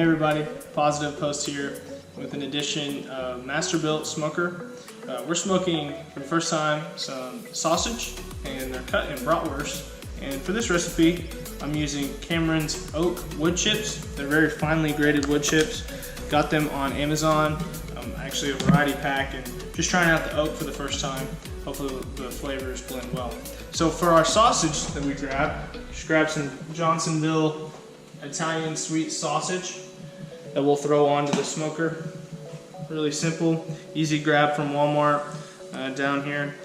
Hey everybody, Positive Post here with an edition of MasterBuilt smoker. We're smoking for the first time some sausage, and they're cut in bratwurst. And for this recipe, I'm using Cameron's oak wood chips. They're very finely grated wood chips. Got them on Amazon, actually a variety pack, and just trying out the oak for the first time. Hopefully the flavors blend well. So for our sausage that we just grab some Johnsonville Italian sweet sausage that we'll throw onto the smoker. Really simple, easy grab from Walmart down here.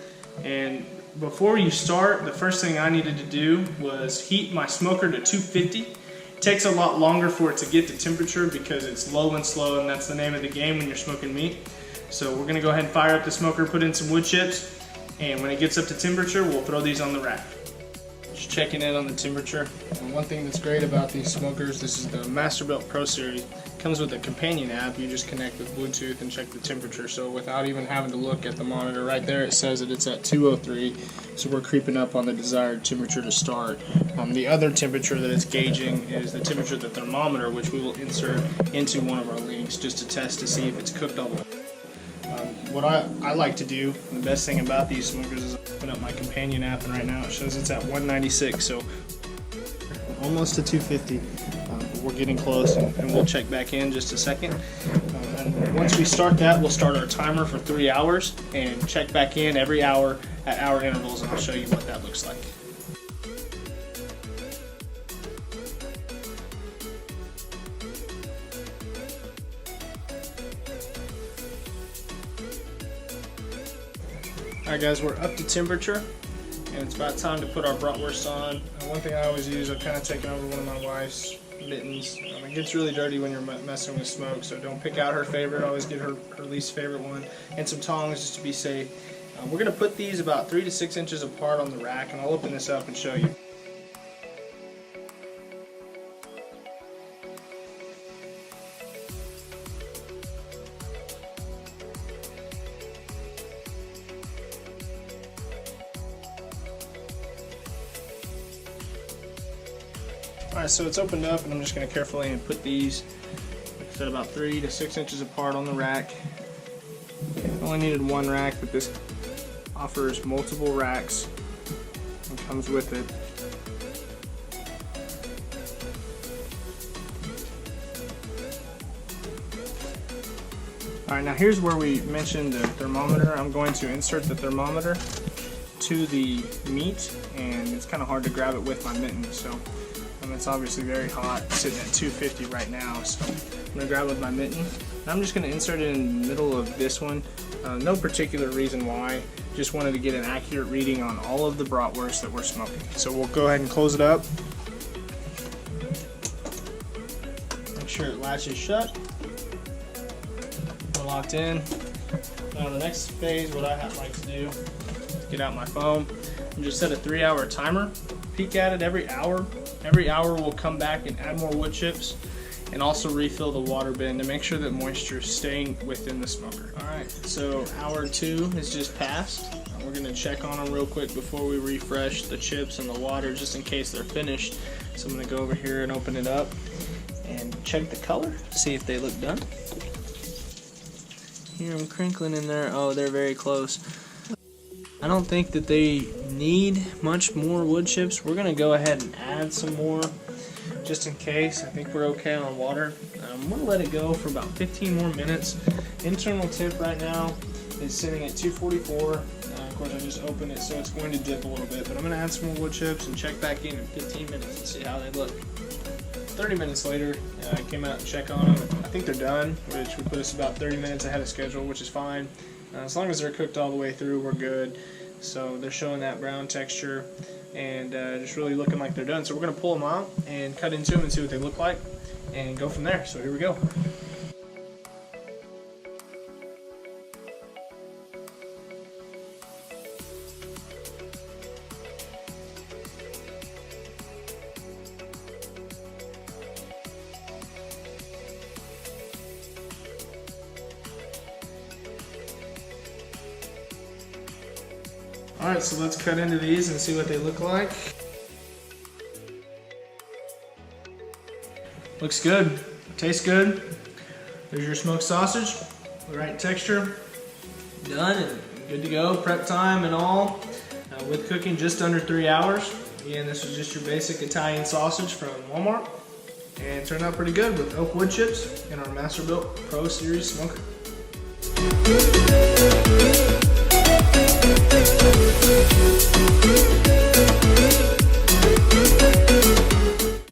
And before you start, the first thing I needed to do was heat my smoker to 250. It takes a lot longer for it to get to temperature because it's low and slow, and that's the name of the game when you're smoking meat. So we're gonna go ahead and fire up the smoker, put in some wood chips, and when it gets up to temperature, we'll throw these on the rack. Just checking in on the temperature. And one thing that's great about these smokers, this is the MasterBuilt Pro Series. It comes with a companion app. You just connect with Bluetooth and check the temperature. So without even having to look at the monitor, right there it says that it's at 203. So we're creeping up on the desired temperature to start. The other temperature that it's gauging is the temperature of the thermometer, which we will insert into one of our links just to test to see if it's cooked all the way. What I like to do, and the best thing about these smokers is I open up my companion app, and right now it shows it's at 196, so almost to 250. We're getting close, and we'll check back in just a second. And once we start that, we'll start our timer for 3 hours and check back in every hour at hour intervals, and I'll show you what that looks like. Alright guys, we're up to temperature, and it's about time to put our bratwurst on. One thing I always use, I've kind of taken over one of my wife's mittens. It gets really dirty when you're messing with smoke, so don't pick out her favorite. Always get her least favorite one. And some tongs just to be safe. We're going to put these about 3 to 6 inches apart on the rack, and I'll open this up and show you. Alright, so it's opened up, and I'm just going to carefully put these, like I said, about 3 to 6 inches apart on the rack. I only needed one rack, but this offers multiple racks and comes with it. Alright, now here's where we mentioned the thermometer. I'm going to insert the thermometer to the meat, and it's kind of hard to grab it with my mitten, so it's obviously very hot, sitting at 250 right now, so I'm going to grab it with my mitten. And I'm just going to insert it in the middle of this one. No particular reason why, just wanted to get an accurate reading on all of the bratwurst that we're smoking. So we'll go ahead and close it up. Make sure it latches shut. We're locked in. Now the next phase, what I like to do is get out my phone and just set a 3-hour timer. Peek at it every hour. Every hour we'll come back and add more wood chips and also refill the water bin to make sure that moisture is staying within the smoker. Alright, so hour 2 has just passed. We're going to check on them real quick before we refresh the chips and the water just in case they're finished. So I'm going to go over here and open it up and check the color, see if they look done. Hear them crinkling in there. Oh, they're very close. I don't think that they need much more wood chips. We're going to go ahead and add some more just in case. I think we're okay on water. I'm going to let it go for about 15 more minutes. Internal temp right now is sitting at 244. Of course I just opened it, so it's going to dip a little bit, but I'm going to add some more wood chips and check back in 15 minutes and see how they look. 30 minutes later, I came out and checked on them. I think they're done, which would put us about 30 minutes ahead of schedule, which is fine. As long as they're cooked all the way through, we're good. So they're showing that brown texture and just really looking like they're done. So we're going to pull them out and cut into them and see what they look like and go from there. So here we go. Alright, so let's cut into these and see what they look like. Looks good. Tastes good. There's your smoked sausage, the right texture, done and good to go. Prep time and all, with cooking just under 3 hours. Again, this is just your basic Italian sausage from Walmart, and it turned out pretty good with oak wood chips in our MasterBuilt Pro Series smoker.